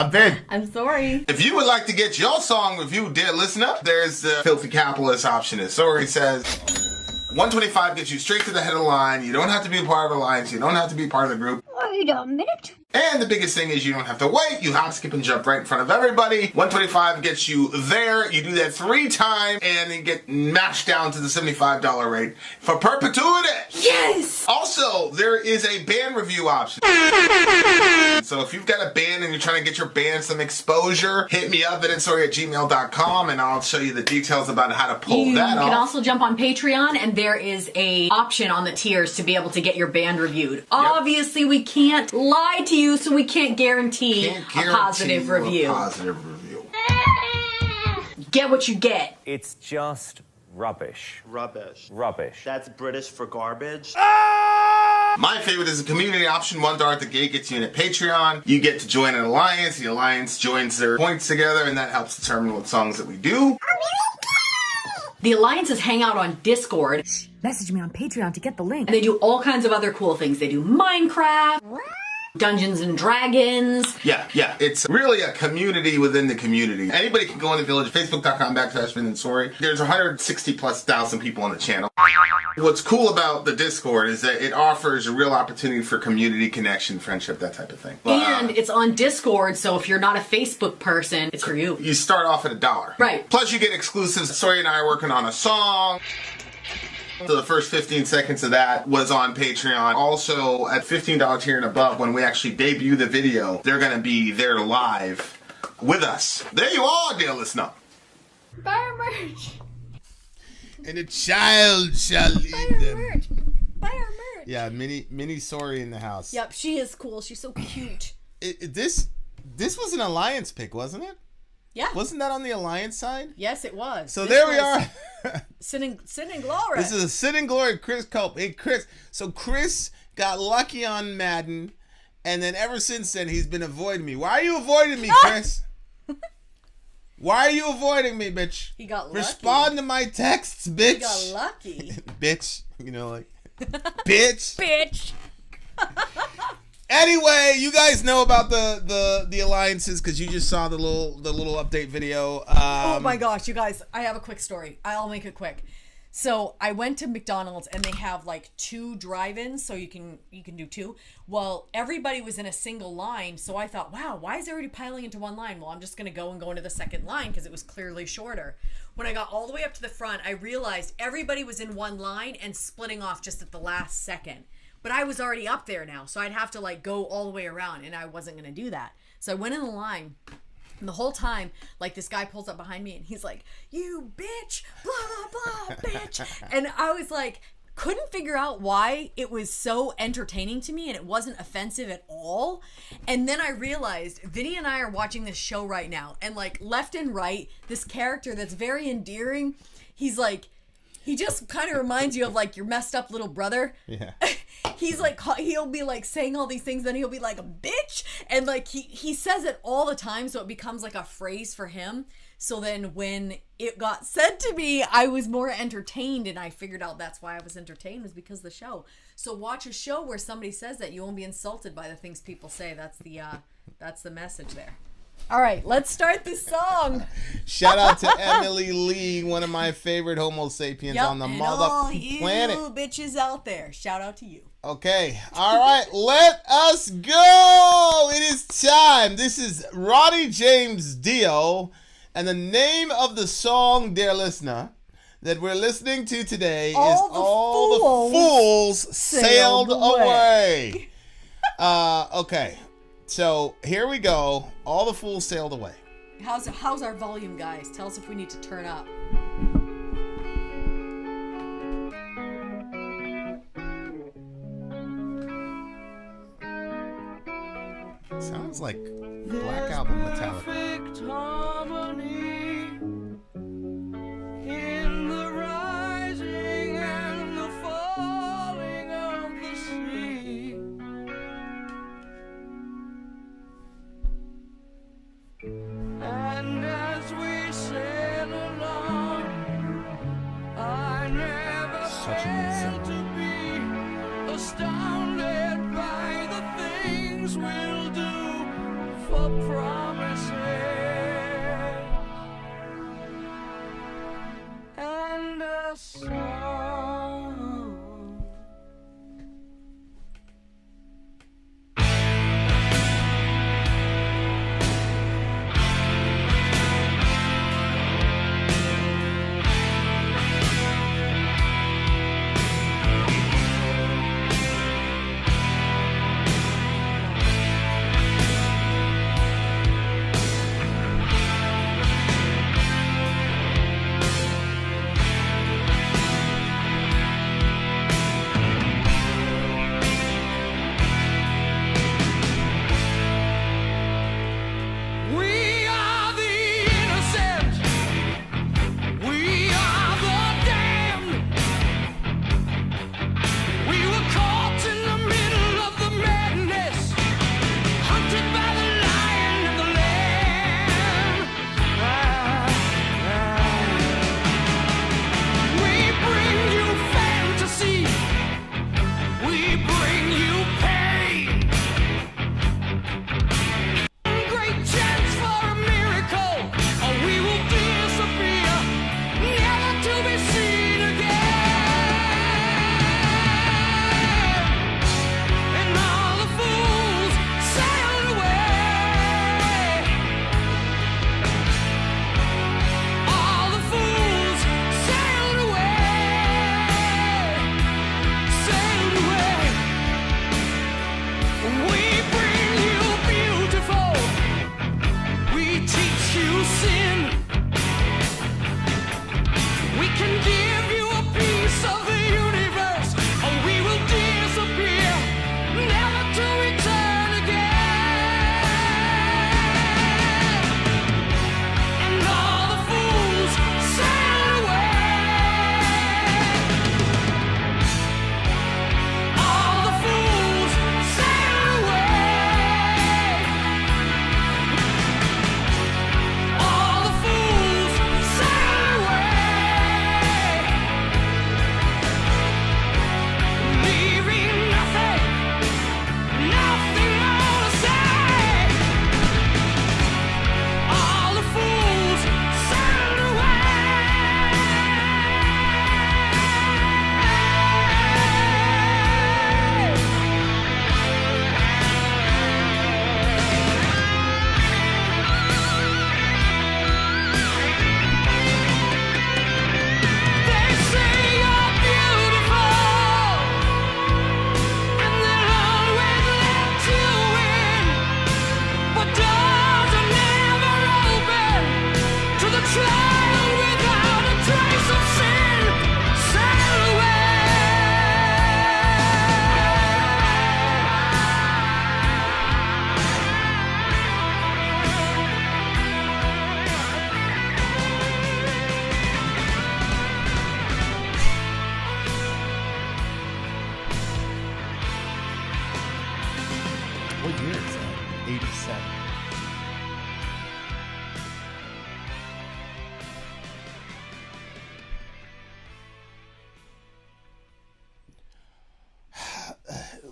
I'm Vin. I'm Sori. If you would like to get your song reviewed, dear listener, there's the filthy capitalist option. As Sori says, 125 gets you straight to the head of the line. You don't have to be a part of the alliance. You don't have to be part of the group. Wait a minute. And the biggest thing is you don't have to wait. You hop, skip, and jump right in front of everybody. 125 gets you there. You do that 3 times, and then get mashed down to the $75 rate for perpetuity. Yes! Also, there is a band review option. So if you've got a band and you're trying to get your band some exposure, hit me up at insori@gmail.com, and I'll show you the details about how to pull that off. You can also jump on Patreon, and there is a option on the tiers to be able to get your band reviewed. Yep. Obviously, we can't lie to you, so we can't guarantee a positive review. Get what you get. It's just rubbish. Rubbish. Rubbish. That's British for garbage. My favorite is the community option. $1 at the gate gets you in at Patreon. You get to join an alliance. The alliance joins their points together, and that helps determine what songs that we do. The alliances hang out on Discord. Message me on Patreon to get the link. And they do all kinds of other cool things. They do Minecraft, Dungeons and Dragons. Yeah. It's really a community within the community. Anybody can go in the village, facebook.com/Vin and Sori. There's 160,000+ people on the channel. What's cool about the Discord is that it offers a real opportunity for community connection, friendship, that type of thing. And it's on Discord, so if you're not a Facebook person, it's for you. You start off at $1. Right. Plus you get exclusives. Sori and I are working on a song. So the first 15 seconds of that was on Patreon. Also, at $15 tier and above, when we actually debut the video, they're going to be there live with us. There you are, dear listener. Buy our merch. And a child shall lead them. Buy our merch. Yeah, mini Sori in the house. Yep, she is cool. She's so cute. This was an alliance pick, wasn't it? Yeah. Wasn't that on the alliance side? Yes, it was. So there we are. Sin and glory. This is a sin and glory, Chris Culp. Hey, Chris. So Chris got lucky on Madden, and then ever since then, he's been avoiding me. Why are you avoiding me, Chris? Why are you avoiding me, bitch? He got lucky. Respond to my texts, bitch. He got lucky. Bitch. You know, like, bitch. Bitch. Anyway, you guys know about the alliances because you just saw the little update video. Oh my gosh, you guys! I have a quick story. I'll make it quick. So I went to McDonald's and they have like 2 drive-ins, so you can do 2. Well, everybody was in a single line, so I thought, wow, why is everybody piling into one line? Well, I'm just gonna go into the second line because it was clearly shorter. When I got all the way up to the front, I realized everybody was in one line and splitting off just at the last second. But I was already up there now, so I'd have to like go all the way around, and I wasn't gonna do that. So I went in the line, and the whole time, like, this guy pulls up behind me, and he's like, "You bitch, blah blah blah, bitch," and I was like, couldn't figure out why it was so entertaining to me, and it wasn't offensive at all. And then I realized Vinny and I are watching this show right now, and like left and right, this character that's very endearing, he's like. He just kind of reminds you of like your messed up little brother. Yeah. He's like, he'll be like saying all these things, then he'll be like, a bitch. And like he says it all the time, so it becomes like a phrase for him. So then when it got said to me, I was more entertained, and I figured out that's why I was entertained, was because of the show. So watch a show where somebody says that. You won't be insulted by the things people say. That's the message there. All right, let's start this song. Shout out to Emily Lee, one of my favorite Homo sapiens on the motherfucking planet. All you bitches out there, shout out to you. Okay, all right, let us go. It is time. This is Ronnie James Dio, and the name of the song, dear listener, that we're listening to today is All the Fools Sailed Away. Okay. So here we go. All the fools sailed away. How's our volume, guys? Tell us if we need to turn up. Sounds like Black Album Metallica. Harmony in the rising and the falling of the sea. And as we sail along, I never fail to be astounded by the things we'll do for promise.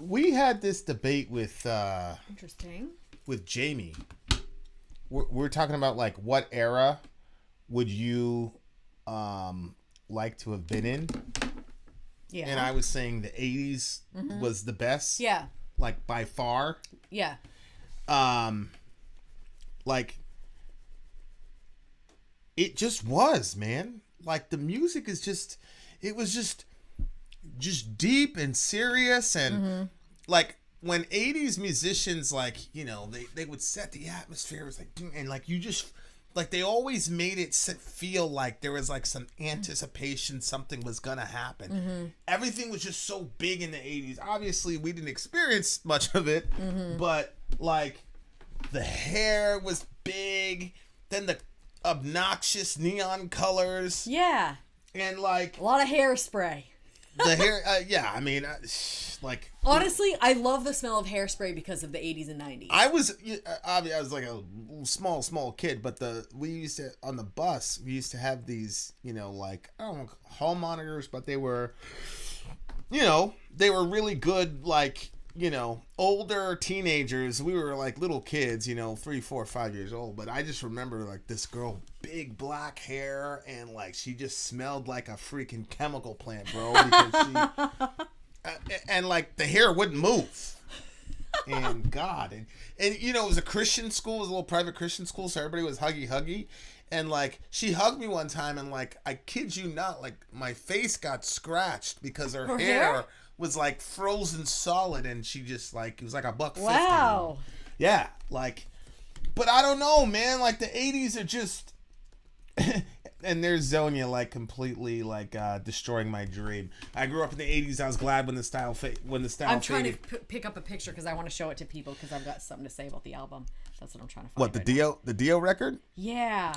we had this debate with Interesting. with Jamie. We're talking about like what era would you like to have been in? Yeah. And I was saying the 80s was the best. Yeah. Like by far. Yeah. Like it just was, man. Like the music is just, it was just deep and serious and like when 80s musicians like, you know, they would set the atmosphere. It was like, and like you just like they always made it feel like there was like some anticipation something was gonna happen. Everything was just so big in the 80s. Obviously we didn't experience much of it, but like the hair was big, then the obnoxious neon colors. Yeah. And like a lot of hairspray. The hair, yeah, I mean, like honestly, I love the smell of hairspray because of the 80s and 90s. I was like a small kid, but we used to on the bus. We used to have these, you know, like I don't know, hall monitors, but they were, you know, they were really good, like, you know, older teenagers. We were like little kids, you know, 3, 4, 5 years old. But I just remember like this girl, big black hair, and like she just smelled like a freaking chemical plant, bro. Because she and like the hair wouldn't move. And God, and you know, it was a Christian school, it was a little private Christian school, so everybody was huggy. And like she hugged me one time, and like I kid you not, like my face got scratched because her hair was like frozen solid, and she just like it was like $1.50. Wow. Yeah, like, but I don't know, man. Like the 80s are just, and there's Zonia like completely like destroying my dream. I grew up in the 80s. I was glad when the style I'm trying faded. to pick up a picture because I want to show it to people because I've got something to say about the album. That's what I'm trying to find. What, the Dio record? Yeah.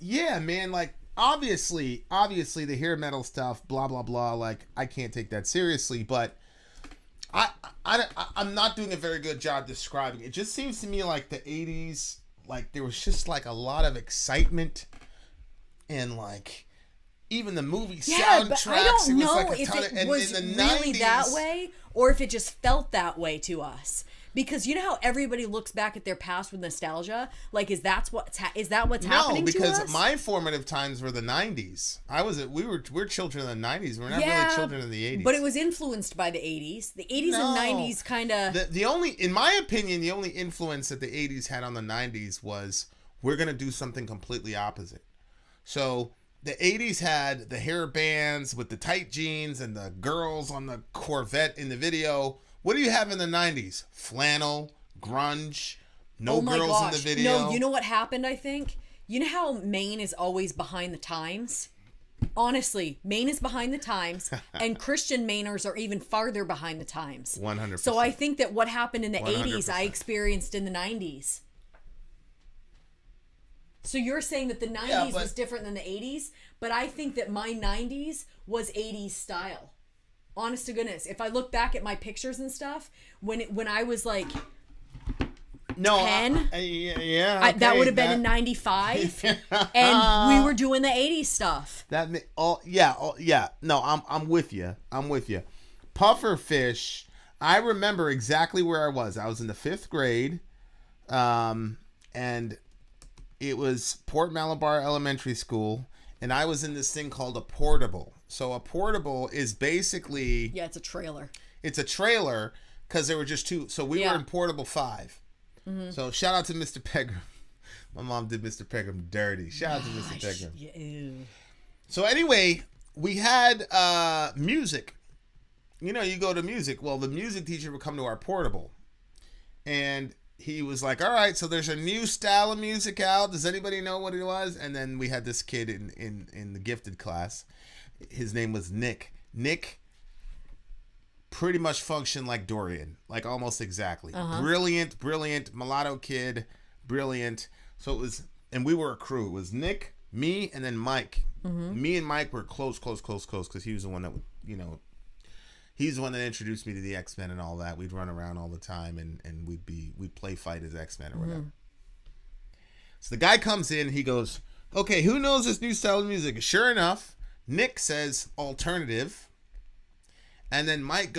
Yeah, man. Like obviously the hair metal stuff, blah blah blah. Like I can't take that seriously, but I'm not doing a very good job describing it. It just seems to me like the 80s, like there was just like a lot of excitement, and like even the movie soundtracks. But I don't know like if it was really 90s, that way or if it just felt that way to us. Because you know how everybody looks back at their past with nostalgia? Like, is that what's happening to us? No, because my formative times were the 90s. We're children of the 90s. We're not really children of the 80s. But it was influenced by the 80s. The 80s and 90s kind of... The only, in my opinion, the only influence that the 80s had on the 90s was we're going to do something completely opposite. So the 80s had the hair bands with the tight jeans and the girls on the Corvette in the video. What do you have in the 90s? Flannel, grunge, no girls in the video. No, you know what happened, I think? You know how Maine is always behind the times? Honestly, Maine is behind the times, and Christian Mainers are even farther behind the times. 100%. So I think that what happened in the 100%. 80s, I experienced in the 90s. So you're saying that the 90s was different than the 80s, but I think that my 90s was 80s style. Honest to goodness, if I look back at my pictures and stuff, when I was like 10, that would have been in 95, and we were doing the 80s stuff. No, I'm with you. Pufferfish. I remember exactly where I was. I was in the 5th grade, and it was Port Malabar Elementary School, and I was in this thing called a portable. So a portable is basically... Yeah, it's a trailer. It's a trailer because there were just two. So we were in portable 5. Mm-hmm. So shout out to Mr. Pegram. My mom did Mr. Pegram dirty. Shout out to Mr. Pegram. Yeah. So anyway, we had music. You know, you go to music. Well, the music teacher would come to our portable. And he was like, all right, so there's a new style of music out. Does anybody know what it was? And then we had this kid in the gifted class. His name was Nick. Nick pretty much functioned like Dorian, like almost exactly. Brilliant, mulatto kid, brilliant. So it was, and we were a crew. It was Nick, me, and then Mike. Mm-hmm. Me and Mike were close, because he was the one that would, you know, he's the one that introduced me to the X-Men and all that. We'd run around all the time, and we'd play fight as X-Men or whatever. So the guy comes in, he goes, okay, who knows this new style of music? Sure enough, Nick says alternative, And then Mike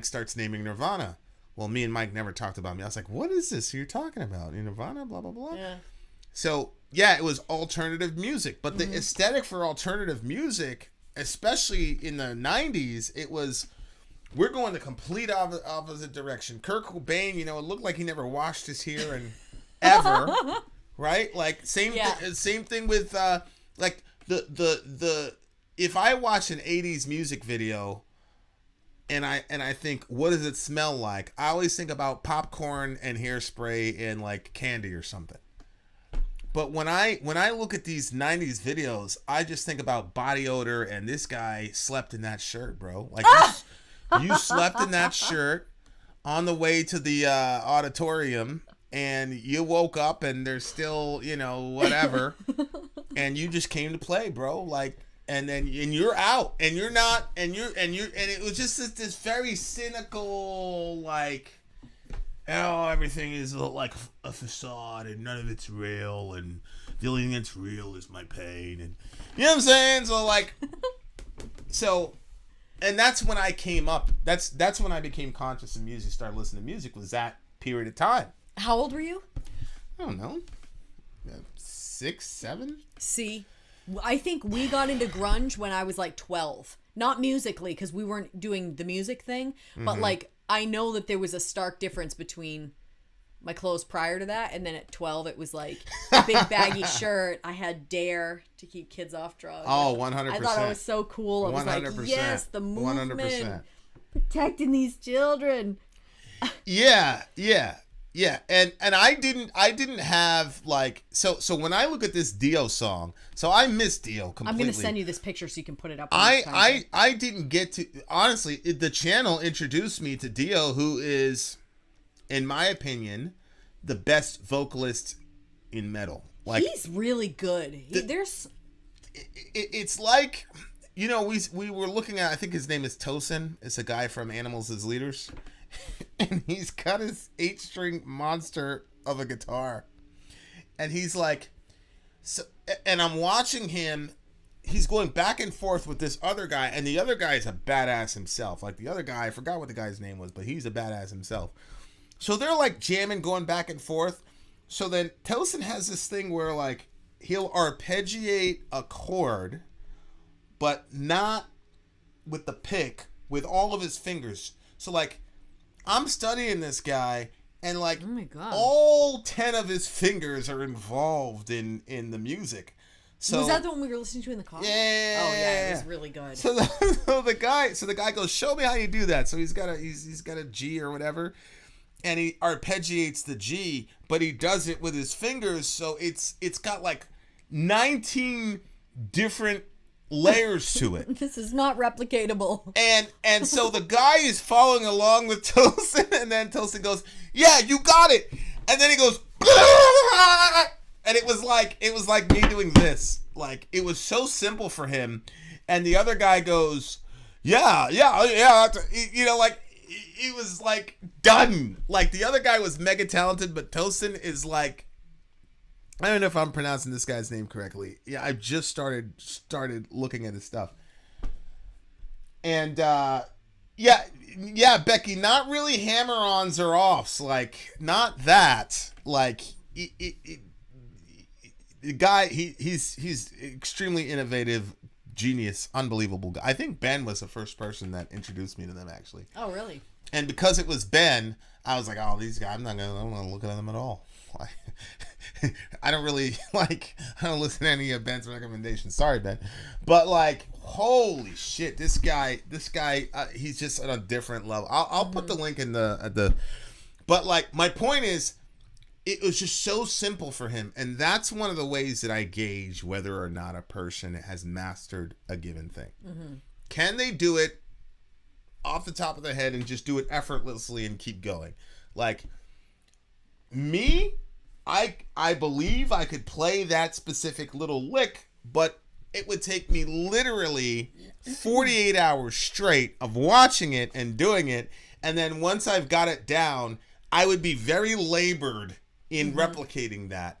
starts naming Nirvana. Well, me and Mike never talked about me. I was like, what is this you're talking about? Nirvana, blah, blah, blah. Yeah. So, yeah, it was alternative music. But the aesthetic for alternative music, especially in the 90s, it was, we're going the complete opposite direction. Kurt Cobain, it looked like he never washed his hair and ever, right? Like, same thing with, like, the if I watch an 80s music video, and I think, what does it smell like? I always think about popcorn and hairspray and like candy or something. But when I look at these 90s videos, I just think about body odor, and this guy slept in that shirt, bro. Like you slept in that shirt on the way to the auditorium, and you woke up and there's still, whatever, and you just came to play, bro. Like, and you're out, and you're not, and it was just this very cynical, like, oh, everything is like a facade and none of it's real, and the only thing that's real is my pain, and you know what I'm saying? So and that's when I came up. That's when I became conscious of music, started listening to music, was that period of time. How old were you? I don't know. 6, 7? See, I think we got into grunge when I was like 12. Not musically, because we weren't doing the music thing, but like, I know that there was a stark difference between my clothes prior to that, and then at 12 it was like a big baggy shirt. I had Dare to keep kids off drugs. Oh, 100%. I thought it was so cool. I was 100%. like, yes, the movement, 100%. protecting these children. Yeah. And I didn't have like, so when I look at this Dio song, so I miss Dio completely. I'm going to send you this picture so you can put it up. I didn't get to, honestly, the channel introduced me to Dio, who is, in my opinion, the best vocalist in metal. Like, he's really good. It's like, we were looking at, I think his name is Tosin. It's a guy from Animals as Leaders. And he's got his 8-string monster of a guitar. And he's like, so, and I'm watching him. He's going back and forth with this other guy. And the other guy is a badass himself. Like, the other guy, I forgot what the guy's name was, but he's a badass himself. So they're like jamming, going back and forth. So then Tosin has this thing where like he'll arpeggiate a chord, but not with the pick, with all of his fingers. So like, I'm studying this guy, and like, oh my God, all 10 of his fingers are involved in the music. So was that the one we were listening to in the car? Yeah. Oh yeah, it was really good. So the guy goes, show me how you do that. So he's got a G or whatever, and he arpeggiates the G, but he does it with his fingers. So it's got like 19 different layers to it. This is not replicatable. And so the guy is following along with Tosin, and then Tosin goes, yeah, you got it. And then he goes, and it was like me doing this. Like, it was so simple for him. And the other guy goes, yeah. Like, it was like done. Like, the other guy was mega talented, but Tosin is like, I don't know if I'm pronouncing this guy's name correctly. Yeah, I just started looking at his stuff. And yeah, Becky, not really hammer-ons or offs, like, not that. Like, the guy, he's extremely innovative, genius, unbelievable guy. I think Ben was the first person that introduced me to them, actually. Oh, really? And because it was Ben, I was like, oh, these guys, I'm not gonna look at them at all. I don't really I don't listen to any of Ben's recommendations. Sorry, Ben. But like, holy shit, this guy, he's just on a different level. I'll put the link in the but like, my point is, it was just so simple for him. And that's one of the ways that I gauge whether or not a person has mastered a given thing. Mm-hmm. Can they do it off the top of their head and just do it effortlessly and keep going? Like, me, I believe I could play that specific little lick, but it would take me literally 48 hours straight of watching it and doing it. And then once I've got it down, I would be very labored in replicating that.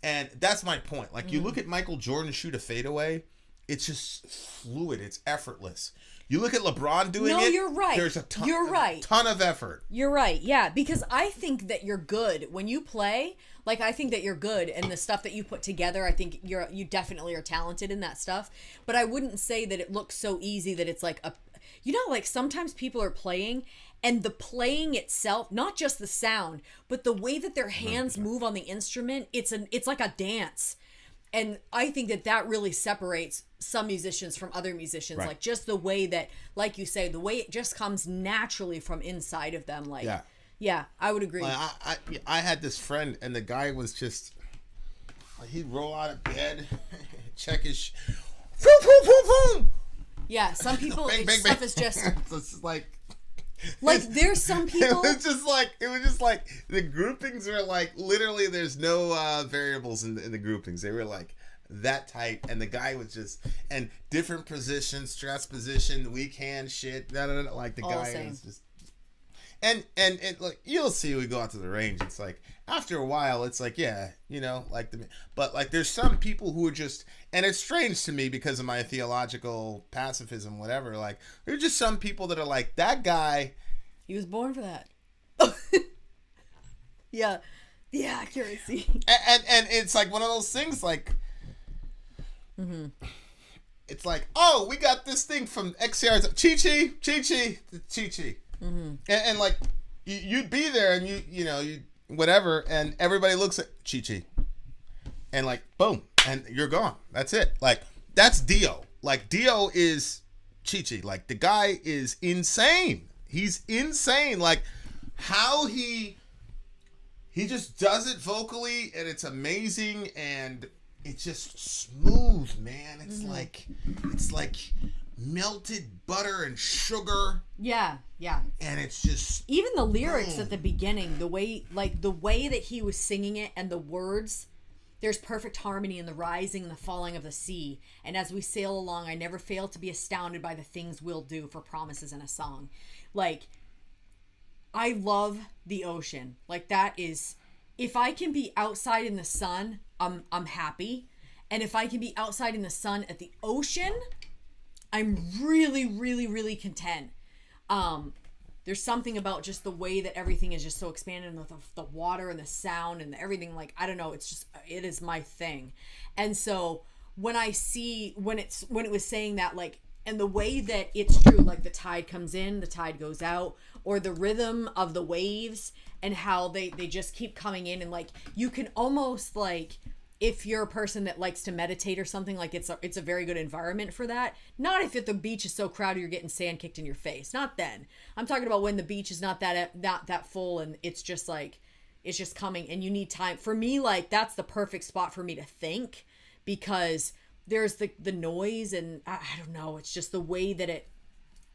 And that's my point. Like, you look at Michael Jordan shoot a fadeaway, it's just fluid. It's effortless. You look at LeBron doing it. No, you're right. There's a ton, You're right. ton of effort. You're right. Yeah, because I think that you're good when you play. Like, I think that you're good, and the stuff that you put together, I think you definitely are talented in that stuff. But I wouldn't say that it looks so easy that it's like a, you know, like sometimes people are playing, and the playing itself, not just the sound, but the way that their hands move on the instrument, it's like a dance. And I think that really separates some musicians from other musicians. Right. Like just the way that, like you say, the way it just comes naturally from inside of them. Like, yeah, I would agree. Like, I had this friend, and the guy was just, he'd roll out of bed, check his, boom, boom, boom, boom. Yeah, some people, stuff is just It's like there's some people. It was just like the groupings were like literally there's no variables in the groupings. They were like that tight, and the guy was just and different positions, stress position, weak hand shit. Like the guy was just. And like you'll see we go out to the range. It's like after a while, it's like but like there's some people who are just, and it's strange to me because of my theological pacifism, whatever. Like there's just some people that are like that guy. He was born for that. Yeah, the accuracy. And it's like one of those things like. Mm-hmm. It's like, oh, we got this thing from XCR's Chi-Chi. Mm-hmm. And like you'd be there and you whatever, and everybody looks at Chi-Chi and like boom, and you're gone. That's it. Like that's Dio. Like Dio is Chi-Chi. Like the guy is insane. He's insane. Like how he just does it vocally, and it's amazing, and it's just smooth, man. It's like melted butter and sugar. Yeah. And it's just even the lyrics at the beginning, the way that he was singing it and the words, there's perfect harmony in the rising and the falling of the sea. And as we sail along, I never fail to be astounded by the things we'll do for promises in a song. Like, I love the ocean. Like that is, if I can be outside in the sun, I'm happy. And if I can be outside in the sun at the ocean, I'm really, really, really content. There's something about just the way that everything is just so expanded, and the water and the sound and everything. Like, I don't know, it is my thing. And so when it was saying that, like, and the way that it's true, like the tide comes in, the tide goes out, or the rhythm of the waves and how they just keep coming in, and like you can almost, like, if you're a person that likes to meditate or something, like it's a very good environment for that. Not if the beach is so crowded you're getting sand kicked in your face. Not then. I'm talking about when the beach is not that full, and it's just like it's just coming and you need time. For me, like that's the perfect spot for me to think, because there's the noise, and I don't know, it's just the way that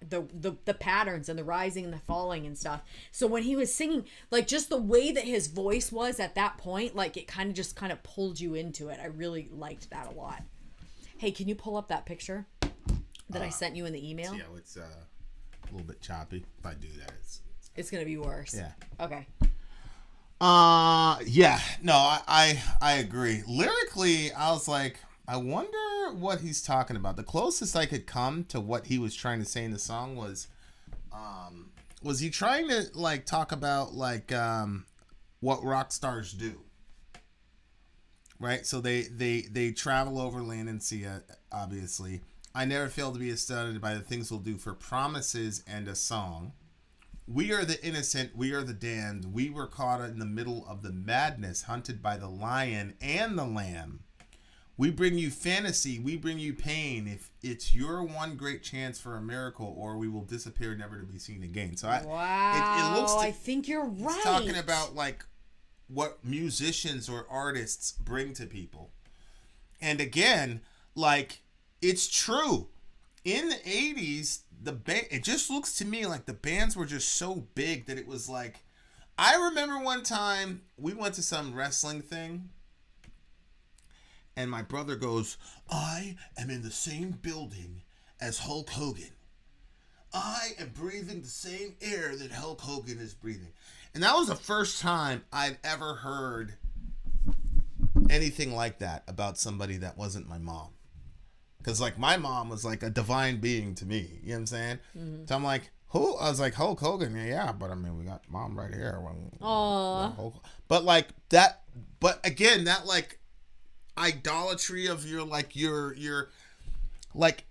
the patterns and the rising and the falling and stuff. So when he was singing, like just the way that his voice was at that point, like it kind of pulled you into it. I really liked that a lot. Hey, can you pull up that picture that I sent you in the email? Yeah, it's a little bit choppy. If I do that, it's gonna be worse. Yeah. Okay. Yeah. No, I agree. Lyrically, I was like, I wonder what he's talking about. The closest I could come to what he was trying to say in the song was he trying to like talk about like what rock stars do, right? So they travel over land and sea, obviously. I never fail to be astounded by the things we'll do for promises and a song. We are the innocent, we are the damned. We were caught in the middle of the madness, hunted by the lion and the lamb. We bring you fantasy, we bring you pain. If it's your one great chance for a miracle, or we will disappear, never to be seen again. So it looks I think you're right. It's talking about like what musicians or artists bring to people. And again, like it's true. In the 80s, it just looks to me like the bands were just so big that it was like, I remember one time we went to some wrestling thing, and my brother goes, I am in the same building as Hulk Hogan. I am breathing the same air that Hulk Hogan is breathing. And that was the first time I'd ever heard anything like that about somebody that wasn't my mom. Because, like, my mom was, like, a divine being to me. You know what I'm saying? So I'm like, who? I was like, Hulk Hogan. Yeah, but, I mean, we got mom right here. Aww. But, like, that... But, again, that, like, idolatry of your, like, your like...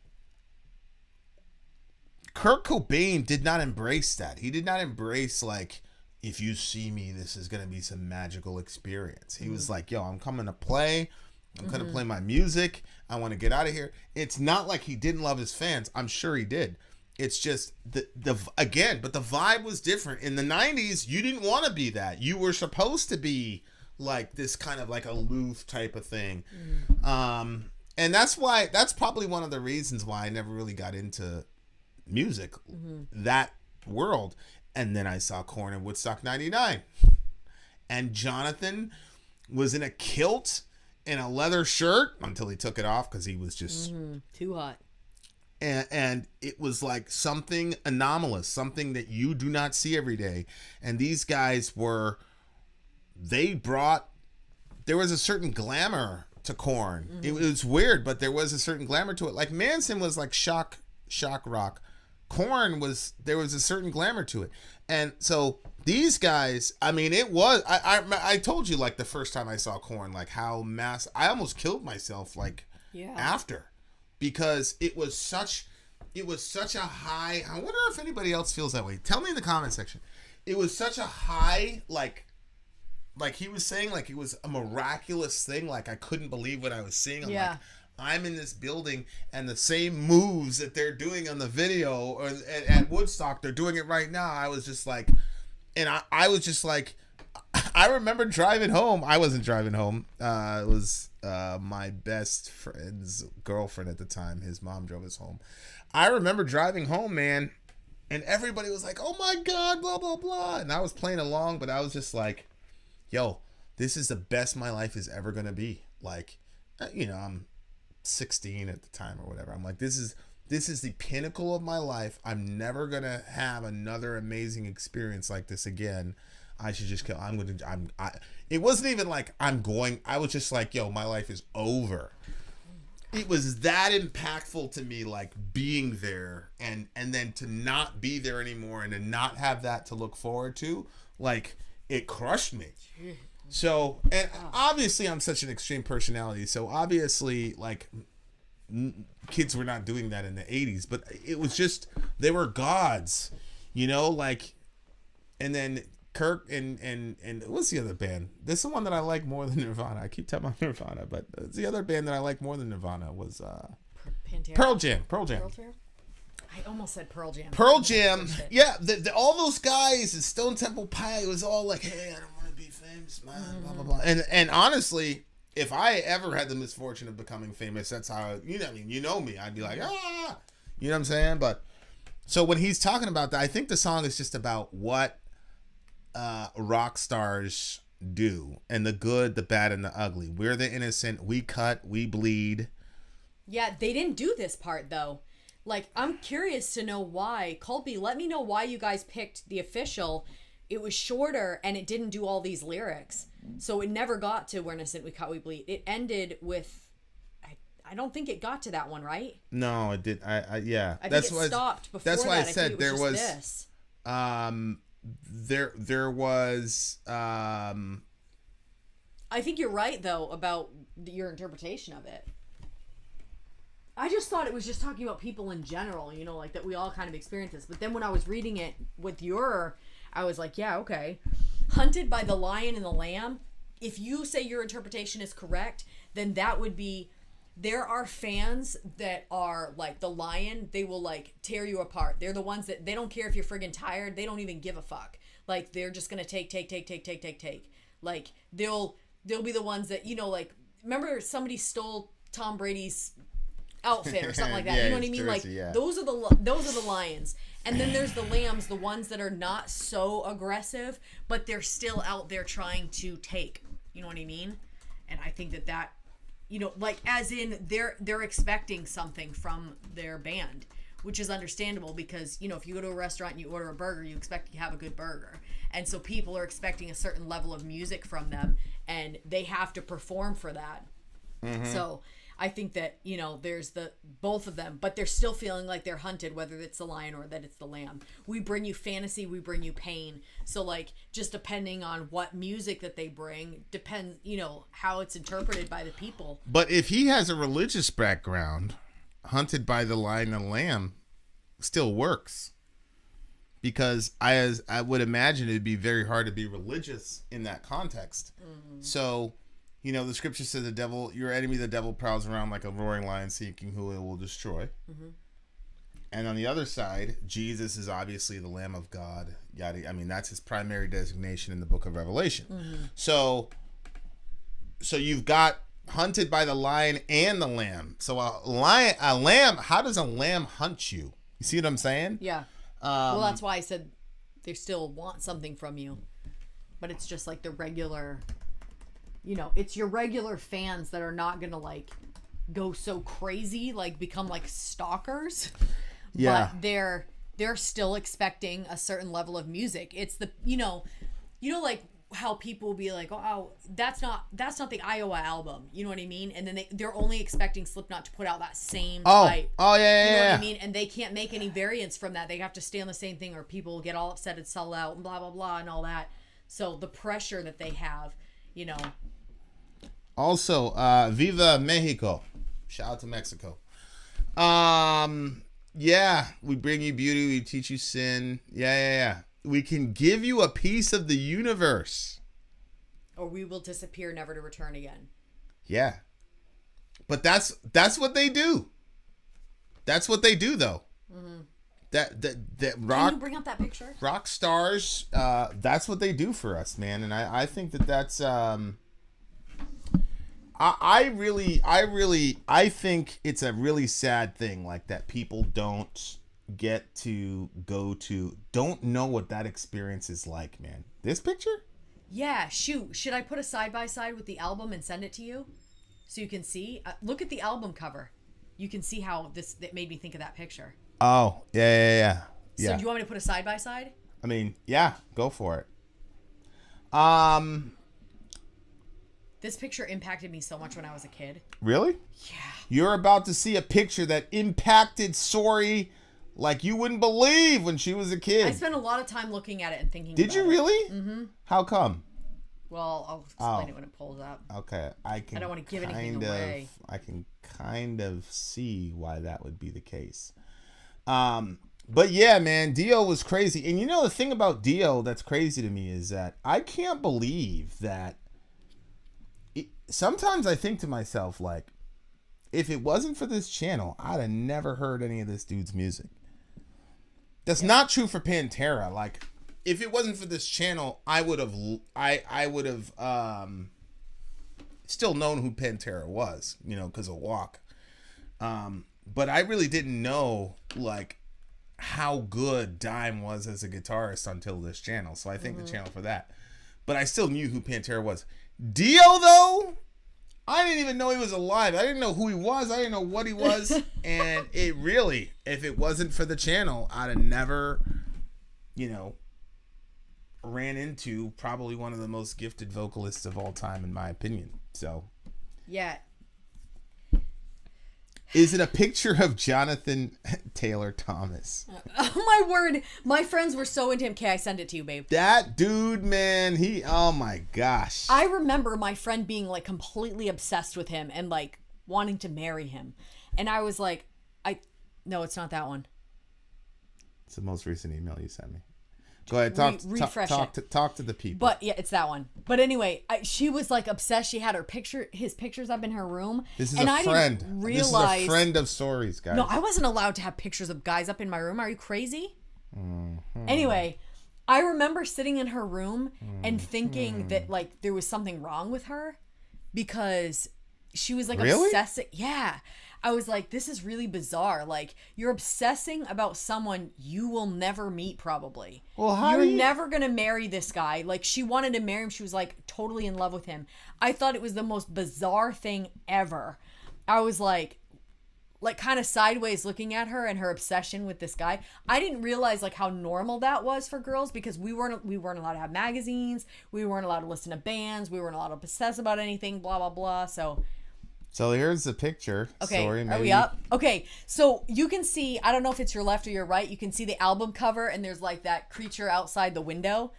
Kurt Cobain did not embrace that. He did not embrace, like, if you see me, this is going to be some magical experience. He was like, yo, I'm coming to play. I'm going to play my music. I want to get out of here. It's not like he didn't love his fans. I'm sure he did. It's just, but the vibe was different. In the 90s, you didn't want to be that. You were supposed to be, like, this kind of, like, aloof type of thing. And that's probably one of the reasons why I never really got into music, that world. And then I saw Korn in Woodstock 99, and Jonathan was in a kilt and a leather shirt until he took it off because he was just too hot. And it was like something anomalous, something that you do not see every day. And these guys there was a certain glamour to Korn. It was weird, but there was a certain glamour to it. Like, Manson was like shock rock. Korn there was a certain glamour to it. And so these guys, I mean, it was, I told you, like, the first time I saw Korn, like, how I almost killed myself, like, after, because it was such a high. I wonder if anybody else feels that way. Tell me in the comment section. It was such a high, like he was saying, like, it was a miraculous thing. Like, I couldn't believe what I was seeing. I'm like, I'm in this building, and the same moves that they're doing on the video or at Woodstock, they're doing it right now. I was just like, and I was just like, I remember driving home. I wasn't driving home. It was my best friend's girlfriend at the time. His mom drove us home. I remember driving home, man, and everybody was like, oh my God, blah, blah, blah. And I was playing along, but I was just like, yo, this is the best my life is ever going to be. Like, you know, I'm 16 at the time or whatever. I'm like, this is the pinnacle of my life. I'm never gonna have another amazing experience like this again. I should just kill. It wasn't even like I was just like, yo, my life is over. It was that impactful to me, like, being there and then to not be there anymore and to not have that to look forward to, like, it crushed me. So, and obviously I'm such an extreme personality, so obviously, like, kids were not doing that in the 80s, but it was just, they were gods, you know, like, and then Kirk and what's the other band? This is the one that I like more than Nirvana. I keep talking about Nirvana, but the other band that I like more than Nirvana was Pearl Jam. I almost said Pearl Jam. Pearl Jam, yeah, all those guys, and Stone Temple Pilots, it was all like, hey, I don't want to be famous, man, blah, blah, blah. And honestly, if I ever had the misfortune of becoming famous, that's how, you know, I mean, you know me, I'd be like, you know what I'm saying? But, so when he's talking about that, I think the song is just about what rock stars do, and the good, the bad, and the ugly. We're the innocent, we cut, we bleed. Yeah, they didn't do this part, though. Like, I'm curious to know why. Colby, let me know why you guys picked the official. It was shorter, and it didn't do all these lyrics. So it never got to We're Innocent, We Cut, We Bleed. It ended with, I don't think it got to that one, right? No, it did. Yeah. I think it stopped before that. That's why I said there was this. there was I think you're right, though, about your interpretation of it. I just thought it was just talking about people in general, you know, like that we all kind of experience this. But then when I was reading it with I was like, yeah, okay. Hunted by the Lion and the Lamb. If you say your interpretation is correct, then that would be, there are fans that are like the Lion. They will, like, tear you apart. They're the ones that, they don't care if you're friggin' tired. They don't even give a fuck. Like, they're just gonna take. Like, they'll be the ones that, you know, like, remember somebody stole Tom Brady's outfit or something like that. Yeah, you know what I mean? jersey, Like, yeah. those are the Lions. And then there's the Lambs, the ones that are not so aggressive, but they're still out there trying to take. You know what I mean? And I think that, you know, like, as in they're expecting something from their band, which is understandable because, you know, if you go to a restaurant and you order a burger, you expect to have a good burger. And so people are expecting a certain level of music from them, and they have to perform for that. Mm-hmm. So I think that, there's both of them, but they're still feeling like they're hunted, whether it's the lion or that it's the lamb. We bring you fantasy, we bring you pain. So like, just depending on what music that they bring, depends, how it's interpreted by the people. But if he has a religious background, hunted by the lion and lamb still works. Because I would imagine it'd be very hard to be religious in that context. Mm-hmm. So, the scripture says your enemy, the devil, prowls around like a roaring lion seeking who it will destroy. Mm-hmm. And on the other side, Jesus is obviously the Lamb of God. That's his primary designation in the book of Revelation. Mm-hmm. So you've got hunted by the lion and the lamb. So a lamb, how does a lamb hunt you? You see what I'm saying? Yeah. Well, that's why I said they still want something from you. But it's just like the regular, it's your regular fans that are not going to like go so crazy, like become like stalkers. Yeah. But they're still expecting a certain level of music. It's the, like how people will be like, oh, that's not the Iowa album. You know what I mean? And then they're only expecting Slipknot to put out that same type. Oh, yeah, You know what I mean? And they can't make any variants from that. They have to stay on the same thing or people will get all upset and sell out and blah, blah, blah and all that. So the pressure that they have, Also, Viva Mexico. Shout out to Mexico. Yeah, we bring you beauty, we teach you sin. Yeah. We can give you a piece of the universe. Or we will disappear, never to return again. Yeah. But that's what they do. That's what they do, though. Mm-hmm. That rock. Can you bring up that picture? Rock stars. That's what they do for us, man. And I think that's. I think it's a really sad thing, like that people don't don't know what that experience is like, man. This picture? Yeah, shoot. Should I put a side-by-side with the album and send it to you? So you can see? Look at the album cover. You can see how that made me think of that picture. Oh, yeah. So do you want me to put a side-by-side? I mean, yeah, go for it. This picture impacted me so much when I was a kid. Really? Yeah. You're about to see a picture that impacted Sori like you wouldn't believe when she was a kid. I spent a lot of time looking at it and thinking Did you really? Mm-hmm. How come? Well, I'll explain it when it pulls up. Okay. I don't want to give anything away. I can kind of see why that would be the case. But yeah, man, Dio was crazy. And the thing about Dio that's crazy to me is that I can't believe that sometimes I think to myself, like, if it wasn't for this channel, I'd have never heard any of this dude's music. That's not true for Pantera. Like, if it wasn't for this channel, I would have still known who Pantera was, because of Walk. But I really didn't know, like, how good Dime was as a guitarist until this channel. So I thank the channel for that. But I still knew who Pantera was. Dio, though, I didn't even know he was alive. I didn't know who he was. I didn't know what he was. And it really, if it wasn't for the channel, I'd have never, ran into probably one of the most gifted vocalists of all time, in my opinion. So, yeah. Is it a picture of Jonathan Taylor Thomas? Oh my word. My friends were so into him. Okay, I send it to you, babe. That dude, man, oh my gosh. I remember my friend being like completely obsessed with him and like wanting to marry him. And I was like, no, it's not that one. It's the most recent email you sent me. Go ahead, refresh it. Talk to the people. But yeah, it's that one. But anyway, she was like obsessed. She had his pictures up in her room. This is and a friend. Didn't realize, this is a friend of Sori's, guys. No, I wasn't allowed to have pictures of guys up in my room. Are you crazy? Mm-hmm. Anyway, I remember sitting in her room and thinking that like there was something wrong with her because she was like obsessing. Yeah. I was like, this is really bizarre. Like, you're obsessing about someone you will never meet, probably. Well, you're never going to marry this guy. Like, she wanted to marry him. She was, like, totally in love with him. I thought it was the most bizarre thing ever. I was like kind of sideways looking at her and her obsession with this guy. I didn't realize, like, how normal that was for girls because we weren't allowed to have magazines. We weren't allowed to listen to bands. We weren't allowed to obsess about anything, blah, blah, blah. So So here's the picture. Okay, Sorry, are maybe. we up? Okay, so you can see, I don't know if it's your left or your right, you can see the album cover and there's like that creature outside the window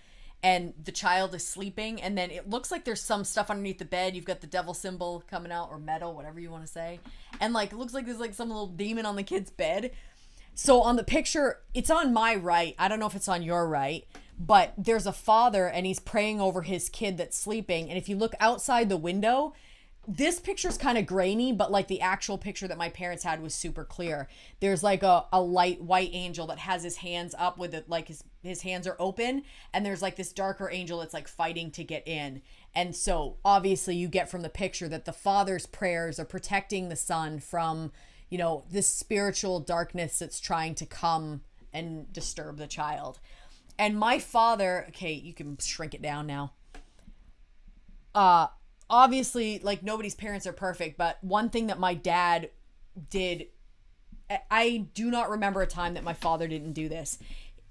and the child is sleeping and then it looks like there's some stuff underneath the bed. You've got the devil symbol coming out or metal, whatever you want to say. And like it looks like there's like some little demon on the kid's bed. So on the picture, it's on my right. I don't know if it's on your right, but there's a father and he's praying over his kid that's sleeping. And if you look outside the window, this picture's kind of grainy, but like the actual picture that my parents had was super clear. There's like a light white angel that has his hands up with it, like his hands are open, and there's like this darker angel that's like fighting to get in. And so obviously you get from the picture that the father's prayers are protecting the son from, you know, this spiritual darkness that's trying to come and disturb the child. And my father, okay, you can shrink it down now. Obviously, like, nobody's parents are perfect, but one thing that my dad did, I do not remember a time that my father didn't do this.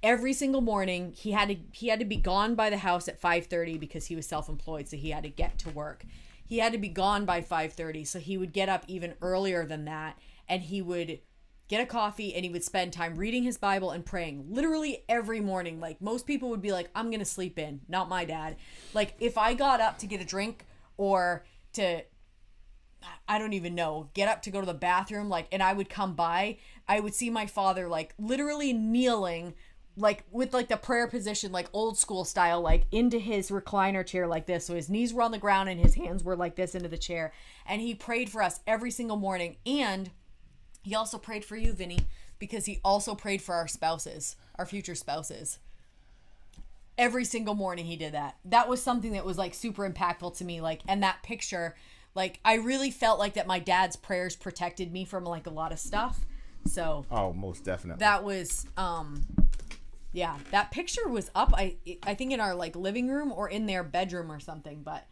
Every single morning, he had to be gone by the house at 5:30 because he was self-employed, so he had to get to work. He had to be gone by 5:30, so he would get up even earlier than that, and he would get a coffee, and he would spend time reading his Bible and praying literally every morning. Like, most people would be like, I'm going to sleep in. Not my dad. Like, if I got up to get a drink or to, I don't even know, get up to go to the bathroom, like, and I would come by, I would see my father, like, literally kneeling, like, with, like, the prayer position, like, old school style, like, into his recliner chair like this. So his knees were on the ground and his hands were like this into the chair. And he prayed for us every single morning. And he also prayed for you, Vinny, because he also prayed for our spouses, our future spouses. Every single morning he did that. That was something that was like super impactful to me. Like, and that picture, like, I really felt like that my dad's prayers protected me from like a lot of stuff. So Oh, most definitely. that was, yeah, that picture was up. I think in our like living room or in their bedroom or something. But,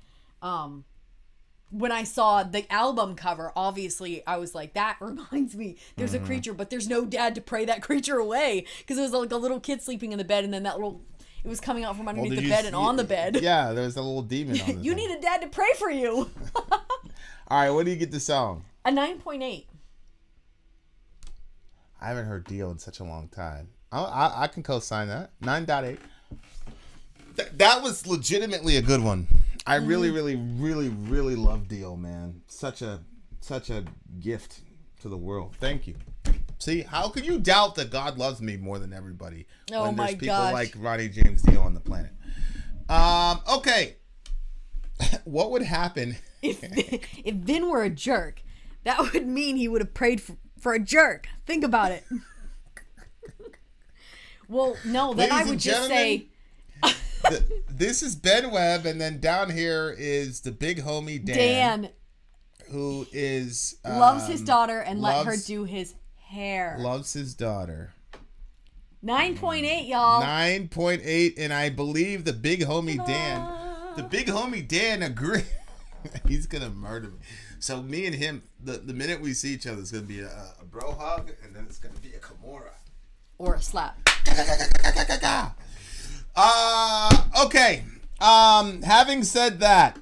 when I saw the album cover, obviously I was like, that reminds me, there's a creature, but there's no dad to pray that creature away. Cause it was like a little kid sleeping in the bed and then that little, it was coming out from underneath the bed and on the bed. Yeah, there's a little demon on the You need a dad to pray for you. All right, what do you get the song? A 9.8. I haven't heard Dio in such a long time. I can co-sign that. 9.8. That was legitimately a good one. I really, really, really, really love Dio, man. Such a gift to the world. Thank you. See, how can you doubt that God loves me more than everybody when there's people like Ronnie James Dio on the planet? Okay. What would happen if Vin were a jerk? That would mean he would have prayed for a jerk. Think about it. Well, no, then I would just say... This is Ben Webb, and then down here is the big homie Dan. Who is... loves his daughter and let her do his hair. Loves his daughter. 9.8, y'all. 9.8, and I believe the big homie Dan agreed. He's gonna murder me. So me and him, the minute we see each other, it's gonna be a bro hug, and then it's gonna be a Kimura or a slap. Okay. Having said that,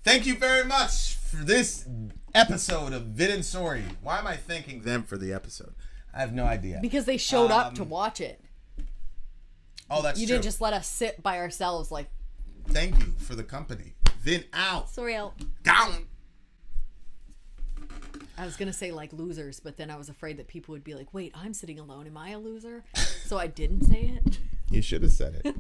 thank you very much for this episode of Vin and Sori. Why am I thanking them for the episode? I have no idea. Because they showed up to watch it. Oh, that's true. You didn't just let us sit by ourselves like... Thank you for the company. Vin out. Sori out. Down. I was going to say like losers, but then I was afraid that people would be like, wait, I'm sitting alone. Am I a loser? So I didn't say it. You should have said it.